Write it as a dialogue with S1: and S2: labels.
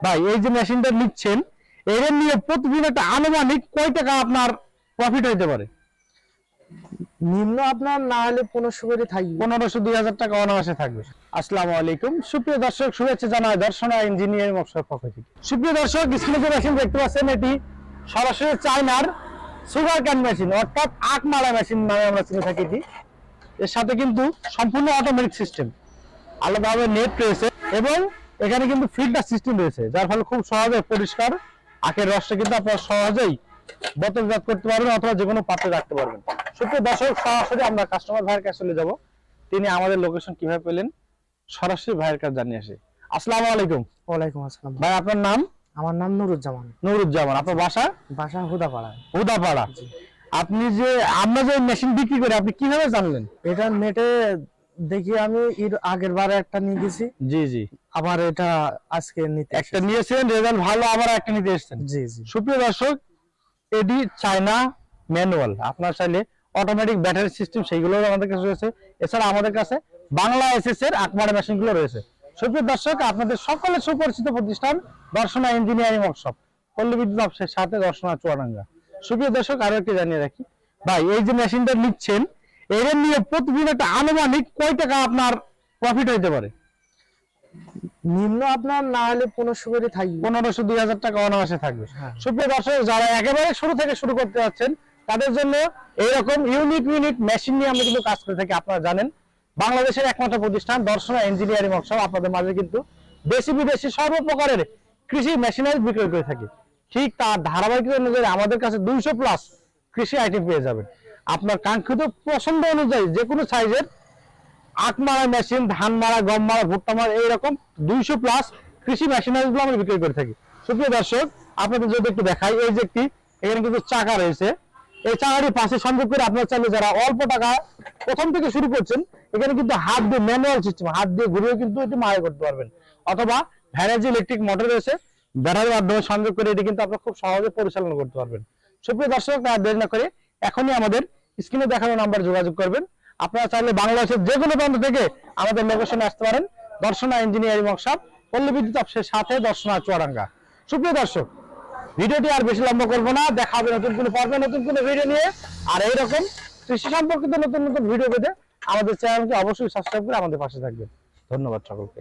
S1: ভাই এই যে মেশিনটা নিচ্ছেন এর নিয়ে প্রতিদিন একটা আনুমানিক কয় টাকা আপনার প্রফিট হইতে পারে?
S2: নিম্ন আপনার না হলে 1500 করে থাকবে।
S1: 1500-2000 টাকা অনায়াসে থাকবে। আসসালামু আলাইকুম সুপ্রিয় দর্শক, শুভেচ্ছা জানাই দর্শনা ইঞ্জিনিয়ারিং ওয়ার্কশপ পক্ষ থেকে। সুপ্রিয় দর্শক, স্ক্রিনে যে মেশিন দেখতে পাচ্ছেন এটি সরাসরি চায়নার সুগার ক্যান মেশিন, অর্থাৎ আখ মারা মেশিন নামে আমরা চিনে থাকি। এর সাথে কিন্তু সম্পূর্ণ অটোমেটিক সিস্টেম, আলাদাভাবে নেট রয়েছে এবং এখানে কিন্তু ফিল্টার সিস্টেম রয়েছে, যার ফলে খুব সহজে পরিষ্কার আখের রসটা কিন্তু আপনারা সহজেই বোতলজাত করতে পারবেন অথবা যে কোনো পাত্রে রাখতে পারবেন। সুপ্রিয় দর্শক, সরাসরি আমরা কাস্টমার ভাইয়ের কাছে চলে যাব। তিনি আমাদের লোকেশন কিভাবে পেলেন সরাসরি ভাইয়ের কাছে জানিয়ে আসে। আসসালামু আলাইকুম।
S2: ওয়ালাইকুম আসসালাম।
S1: ভাই আপনার নাম?
S2: আমার নাম নুরুজ্জামান।
S1: নুরুজ্জামান। আপনার বাসা?
S2: বাসা হুদাপাড়া।
S1: হুদাপাড়া। আপনি যে আমরা যে মেশিন বিক্রি করি আপনি কিভাবে জানলেন?
S2: এটা নেটে দেখি আমি এর আগের বারে একটা নিয়ে গেছি।
S1: জি জি।
S2: আবার এটা আজকে নিতে
S1: একটা নিয়েছেন, রেজাল্ট ভালো, আবার একটা নিতে এসেছেন।
S2: জি জি।
S1: সুপ্রিয় দর্শক, এডি চায়না ম্যানুয়াল, আপনার চাইলে অটোমেটিক ব্যাটারি সিস্টেম সেইগুলো আমাদের কাছে রয়েছে। এছাড়া আমাদের কাছে বাংলা এসএস এর আকমারা মেশিনগুলো রয়েছে। সুপ্রিয় দর্শক, আপনাদের সকলের সুপরিচিত প্রতিষ্ঠান দর্শনা ইঞ্জিনিয়ারিং ওয়ার্কশপ, পল্লী বিদ্যুৎ অফিসের সাথে দর্শনা চুয়াডাঙ্গা। সুপ্রিয় দর্শক, আরো একটি জানিয়ে রাখি, ভাই এই যে মেশিনটা নিচ্ছেন এর নিয়ে প্রতিদিন একটা আনুমানিক কয় টাকা আপনার প্রফিট হইতে পারে?
S2: নিম্ন আপনার না হলে 1500 করে থাকবে।
S1: 1500-2000 টাকা অনায়াসে থাকবে।
S2: হ্যাঁ।
S1: সুপ্রিয় দর্শক, যারা একেবারে শুরু থেকে শুরু করতে যাচ্ছেন তাদের জন্য এইরকম ইউনিক মেশিন নিয়ে আমরা কিন্তু কাজ করে থাকি। আপনারা জানেন বাংলাদেশের একমাত্র প্রতিষ্ঠান দর্শনা ইঞ্জিনিয়ারিং ওয়ার্কশপ আপনাদের মাঝে কিন্তু দেশি বিদেশি সর্বপ্রকারের কৃষি মেশিনারি বিক্রয় করে থাকি। ঠিক তার ধারাবাহিকতা অনুযায়ী আমাদের কাছে 200 প্লাস কৃষি আইটেম পেয়ে যাবেন। আপনার কাঙ্ক্ষিত পছন্দ অনুযায়ী যে কোনো সাইজের আখ মারা মেশিন, ধান মারা, গম মারা, ভুট্টা মারা, এইরকম 200 প্লাস কৃষি মেশিনারিগুলো আমরা বিক্রি করে থাকি। সুপ্রিয় দর্শক, আপনাদের যদি একটু দেখাই, এই যে একটি এখানে কিন্তু চাকা রয়েছে, এই চাকাটি পাশে সংযোগ করে আপনারা চাইলে যারা অল্প টাকা প্রথম থেকে শুরু করছেন এখানে কিন্তু হাত দিয়ে ম্যানুয়াল সিস্টেম, হাত দিয়ে ঘুরিয়ে কিন্তু এটি মারা করতে পারবেন, অথবা ভ্যারাইজি ইলেকট্রিক মোটর রয়েছে, ব্যাটারির মাধ্যমে সংযোগ করে এটি কিন্তু আপনারা খুব সহজে পরিচালনা করতে পারবেন। সুপ্রিয় দর্শক, দেরি না করে এখনই আমাদের স্ক্রিনে দেখানো নাম্বার যোগাযোগ করবেন। আপনারা চাইলে বাংলাদেশের যে কোনো প্রান্ত থেকে আমাদের লোকেশনে আসতে পারেন, দর্শনা ইঞ্জিনিয়ারিং ওয়ার্কশপ, পল্লী বিদ্যুৎ অফিসের সাথে দর্শনা চুয়াডাঙ্গা। সুপ্রিয় দর্শক, ভিডিওটি আর বেশি লম্বা করবো না, দেখা হবে নতুন কোনো পর্বে নতুন কোনো ভিডিও নিয়ে। আর এইরকম কৃষি সম্পর্কিত নতুন নতুন ভিডিও পেতে আমাদের চ্যানেলকে অবশ্যই সাবস্ক্রাইব করে আমাদের পাশে থাকবেন। ধন্যবাদ সকলকে।